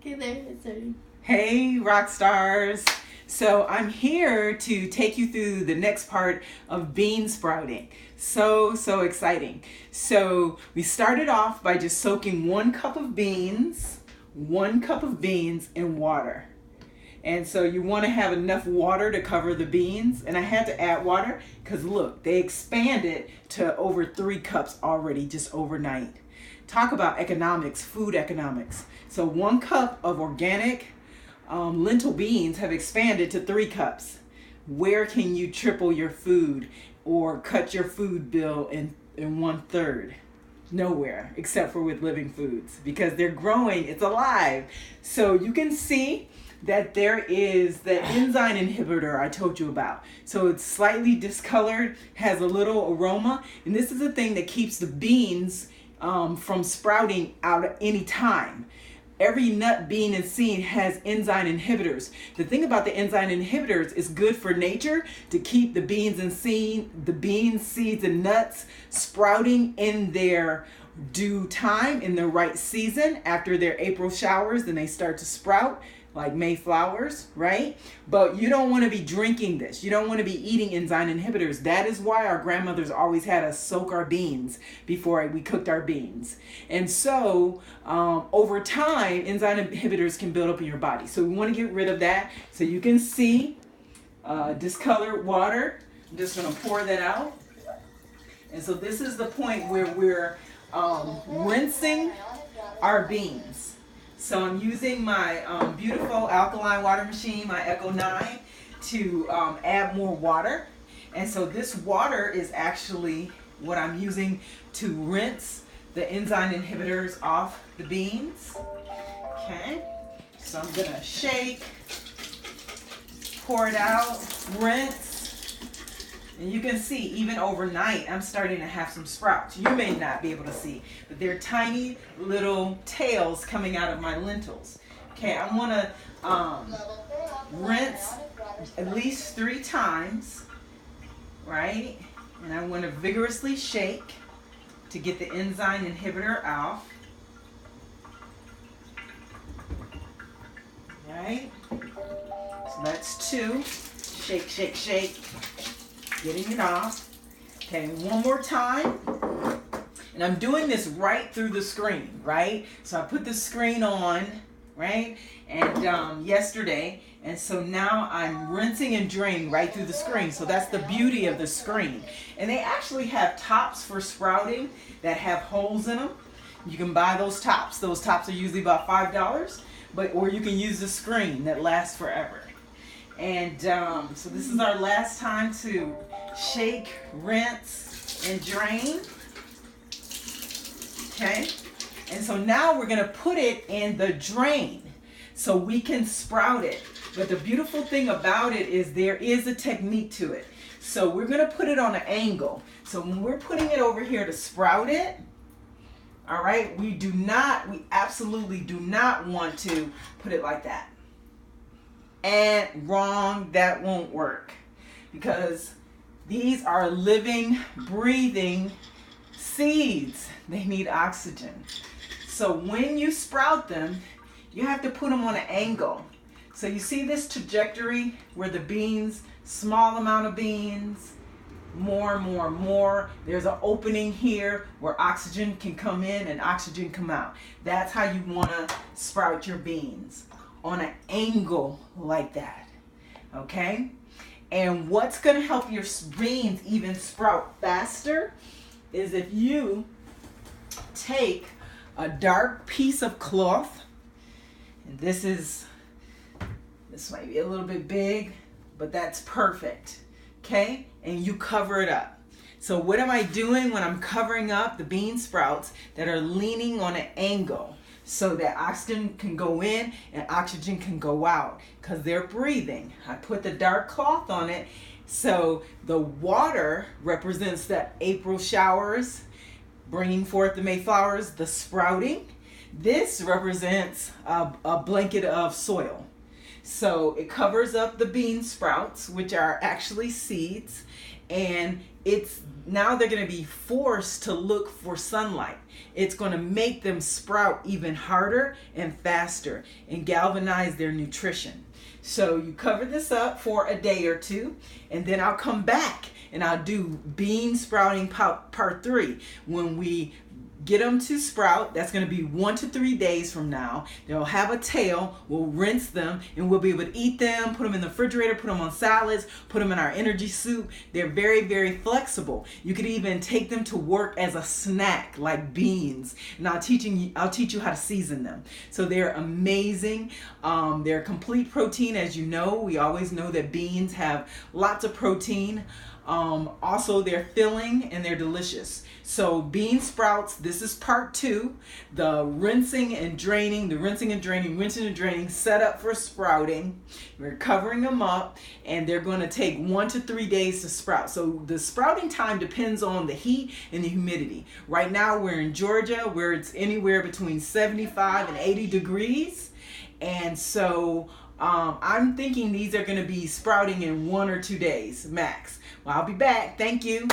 Okay, there, it's starting. Hey, rock stars. So I'm here to take you through the next part of bean sprouting. So exciting. So we started off by just soaking 1 cup of beans in water. And so you want to have enough water to cover the beans. And I had to add water because look, they expanded to over 3 cups already just overnight. Talk about economics, food economics. So 1 cup of organic lentil beans have expanded to 3 cups. Where can you triple your food or cut your food bill in 1/3? Nowhere, except for with Living Foods, because they're growing, it's alive. So you can see that there is the enzyme inhibitor I told you about. So it's slightly discolored, has a little aroma, and this is the thing that keeps the beans from sprouting out at any time. Every nut, bean, and seed has enzyme inhibitors. The thing about the enzyme inhibitors is good for nature to keep the beans, seeds, and nuts sprouting in their due time, in the right season. After their April showers, then they start to sprout like Mayflowers, right? But you don't want to be drinking this. You don't want to be eating enzyme inhibitors. That is why our grandmothers always had us soak our beans before we cooked our beans. And so over time, enzyme inhibitors can build up in your body. So we want to get rid of that. So you can see discolored water. I'm just going to pour that out. And so this is the point where we're rinsing our beans. So I'm using my beautiful alkaline water machine, my Echo 9, to add more water. And so this water is actually what I'm using to rinse the enzyme inhibitors off the beans. Okay, so I'm gonna shake, pour it out, rinse. And you can see, even overnight, I'm starting to have some sprouts. You may not be able to see, but they're tiny little tails coming out of my lentils. Okay, I want to rinse at least 3 times, right? And I want to vigorously shake to get the enzyme inhibitor out. Right? So that's 2. Shake, shake, shake. Getting it off. Okay, 1 more time. And I'm doing this right through the screen, right? So I put the screen on, right? And yesterday, and so now I'm rinsing and draining right through the screen. So that's the beauty of the screen. And they actually have tops for sprouting that have holes in them. You can buy those tops. Those tops are usually about $5, or you can use the screen that lasts forever. And so this is our last time to shake, rinse, and drain. Okay? And so now we're going to put it in the drain so we can sprout it. But the beautiful thing about it is there is a technique to it. So we're going to put it on an angle. So when we're putting it over here to sprout it, all right, we absolutely do not want to put it like that. And wrong, that won't work, because these are living, breathing seeds. They need oxygen. So when you sprout them, you have to put them on an angle. So you see this trajectory where the beans, small amount of beans, more. There's an opening here where oxygen can come in and oxygen come out. That's how you want to sprout your beans. On an angle like that, okay? And what's going to help your beans even sprout faster is if you take a dark piece of cloth, and this might be a little bit big, but that's perfect, okay? And you cover it up. So what am I doing when I'm covering up the bean sprouts that are leaning on an angle? So that oxygen can go in and oxygen can go out because they're breathing. I put the dark cloth on it. So the water represents the April showers, bringing forth the Mayflowers, the sprouting. This represents a blanket of soil. So it covers up the bean sprouts, which are actually seeds. and it's now they're going to be forced to look for sunlight. It's going to make them sprout even harder and faster and galvanize their nutrition. So you cover this up for a day or two, and then I'll come back and I'll do bean sprouting part 3. When we get them to sprout, that's going to be 1 to 3 days from now. They'll have a tail. We'll rinse them and we'll be able to eat them, put them in the refrigerator, put them on salads, put them in our energy soup. They're very, very flexible. You could even take them to work as a snack like beans, and I'll teach you how to season them. So they're amazing. They're complete protein. As you know, we always know that beans have lots of protein. Also, they're filling and they're delicious. So bean sprouts, this is part 2. The rinsing and draining, rinsing and draining, set up for sprouting. We're covering them up, and they're going to take 1 to 3 days to sprout. So the sprouting time depends on the heat and the humidity. Right now we're in Georgia, where it's anywhere between 75 and 80 degrees. And so I'm thinking these are going to be sprouting in 1 or 2 days max. Well, I'll be back. Thank you.